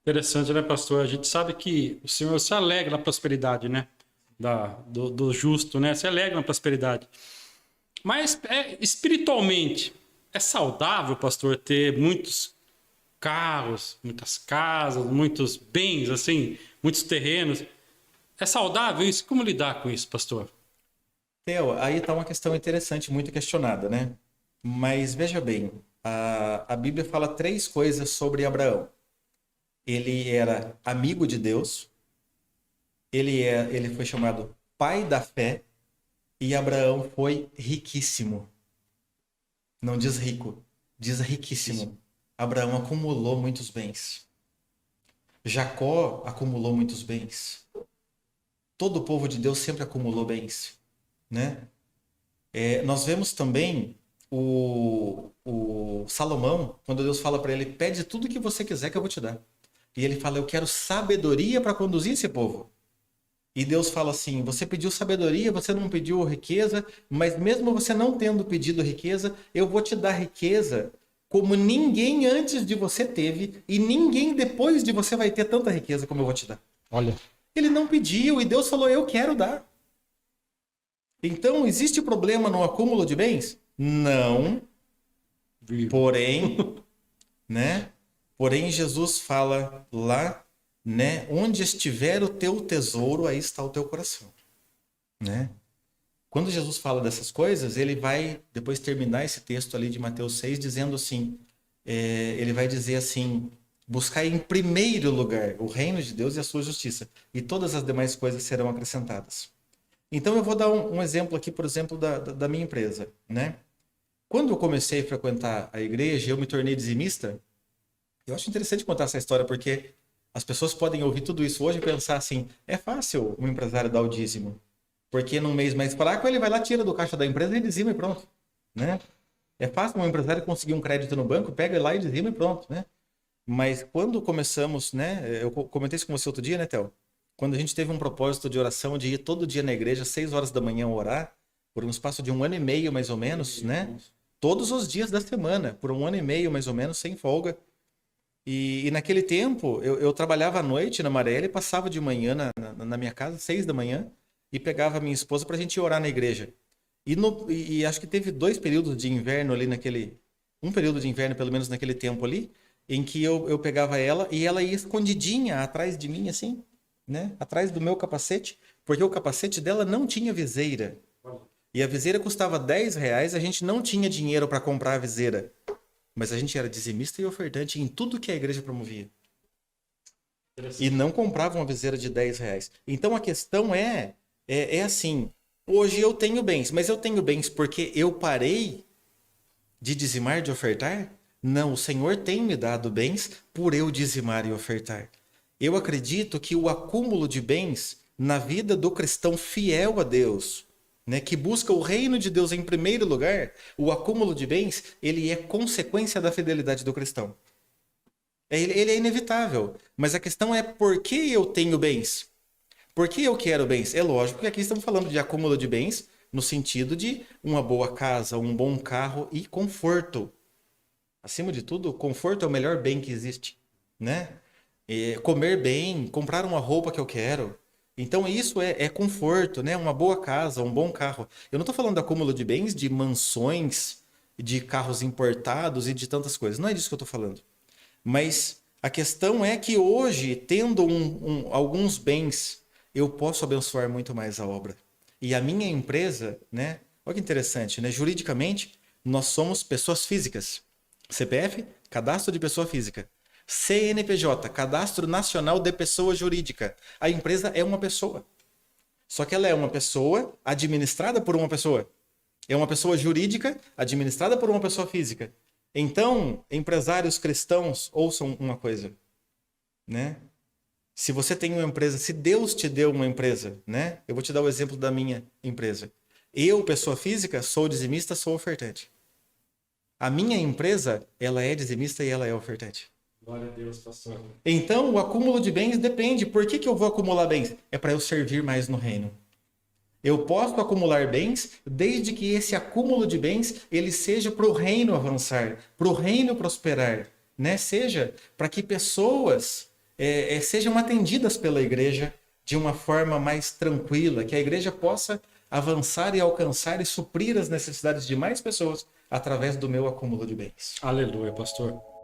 Interessante, né, pastor? A gente sabe que o Senhor se alegra na prosperidade, né? Do justo, né? Se alegra na prosperidade. Mas espiritualmente, é saudável, pastor, ter muitos carros, muitas casas, muitos bens, assim, muitos terrenos? É saudável isso? Como lidar com isso, pastor? Theo, aí está uma questão interessante, muito questionada, né? Mas veja bem, a Bíblia fala três coisas sobre Abraão. Ele era amigo de Deus, ele foi chamado pai da fé e Abraão foi riquíssimo. Não diz rico, diz Isso. riquíssimo. Abraão acumulou muitos bens. Jacó acumulou muitos bens. Todo o povo de Deus sempre acumulou bens, né? Nós vemos também o Salomão, quando Deus fala para ele, pede tudo que você quiser que eu vou te dar. E ele fala, eu quero sabedoria para conduzir esse povo. E Deus fala assim, você pediu sabedoria, você não pediu riqueza, mas mesmo você não tendo pedido riqueza, eu vou te dar riqueza como ninguém antes de você teve e ninguém depois de você vai ter tanta riqueza como eu vou te dar. Olha, Ele não pediu e Deus falou, eu quero dar. Então, existe problema no acúmulo de bens? Não, vivo. porém, né? Porém, Jesus fala lá, né? Onde estiver o teu tesouro, aí está o teu coração, né? Quando Jesus fala dessas coisas, ele vai depois terminar esse texto ali de Mateus 6 dizendo assim, ele vai dizer assim, buscai em primeiro lugar o reino de Deus e a sua justiça, e todas as demais coisas serão acrescentadas. Então eu vou dar um exemplo aqui, por exemplo, da minha empresa, né? Quando eu comecei a frequentar a igreja, eu me tornei dizimista. Eu acho interessante contar essa história porque as pessoas podem ouvir tudo isso hoje e pensar assim: é fácil um empresário dar o dízimo, porque num mês mais fraco ele vai lá, tira do caixa da empresa e dizima e pronto, né? É fácil um empresário conseguir um crédito no banco, pega lá e dizima e pronto, né? Mas quando começamos, né? Eu comentei isso com você outro dia, né, Theo? Quando a gente teve um propósito de oração de ir todo dia na igreja, 6 horas da manhã orar, por um espaço de um ano e meio mais ou menos, né? Todos os dias da semana, por um ano e meio mais ou menos, sem folga. E naquele tempo, eu trabalhava à noite na Maré e passava de manhã na minha casa, 6 da manhã, e pegava a minha esposa para a gente orar na igreja. E acho que teve dois períodos de inverno ali naquele. Um período de inverno, pelo menos naquele tempo ali, em que eu pegava ela e ela ia escondidinha atrás de mim, assim, né? Atrás do meu capacete, porque o capacete dela não tinha viseira. E a viseira custava R$ 10, a gente não tinha dinheiro para comprar a viseira. Mas a gente era dizimista e ofertante em tudo que a igreja promovia. E não comprava uma viseira de R$ 10. Então a questão é assim, hoje eu tenho bens, mas eu tenho bens porque eu parei de dizimar, de ofertar? Não, o Senhor tem me dado bens por eu dizimar e ofertar. Eu acredito que o acúmulo de bens na vida do cristão fiel a Deus, né, que busca o reino de Deus em primeiro lugar, o acúmulo de bens, ele é consequência da fidelidade do cristão. Ele é inevitável. Mas a questão é por que eu tenho bens? Por que eu quero bens? É lógico que aqui estamos falando de acúmulo de bens no sentido de uma boa casa, um bom carro e conforto. Acima de tudo, conforto é o melhor bem que existe, né? Comer bem, comprar uma roupa que eu quero. Então isso é conforto, né? Uma boa casa, um bom carro. Eu não estou falando de acúmulo de bens, de mansões, de carros importados e de tantas coisas. Não é disso que eu estou falando. Mas a questão é que hoje, tendo alguns bens, eu posso abençoar muito mais a obra. E a minha empresa, né? Olha que interessante, né? Juridicamente, nós somos pessoas físicas. CPF, cadastro de pessoa física. CNPJ, Cadastro Nacional de Pessoa Jurídica. A empresa é uma pessoa. Só que ela é uma pessoa administrada por uma pessoa. É uma pessoa jurídica administrada por uma pessoa física. Então, empresários cristãos, ouçam uma coisa, né? Se você tem uma empresa, se Deus te deu uma empresa, né? Eu vou te dar o exemplo da minha empresa. Eu, pessoa física, sou dizimista, sou ofertante. A minha empresa, ela é dizimista e ela é ofertante. Glória a Deus, pastor. Então, o acúmulo de bens depende. Por que eu vou acumular bens? É para eu servir mais no reino. Eu posso acumular bens desde que esse acúmulo de bens ele seja para o reino avançar, para o reino prosperar, né? Seja para que pessoas sejam atendidas pela igreja de uma forma mais tranquila, que a igreja possa avançar e alcançar e suprir as necessidades de mais pessoas através do meu acúmulo de bens. Aleluia, pastor.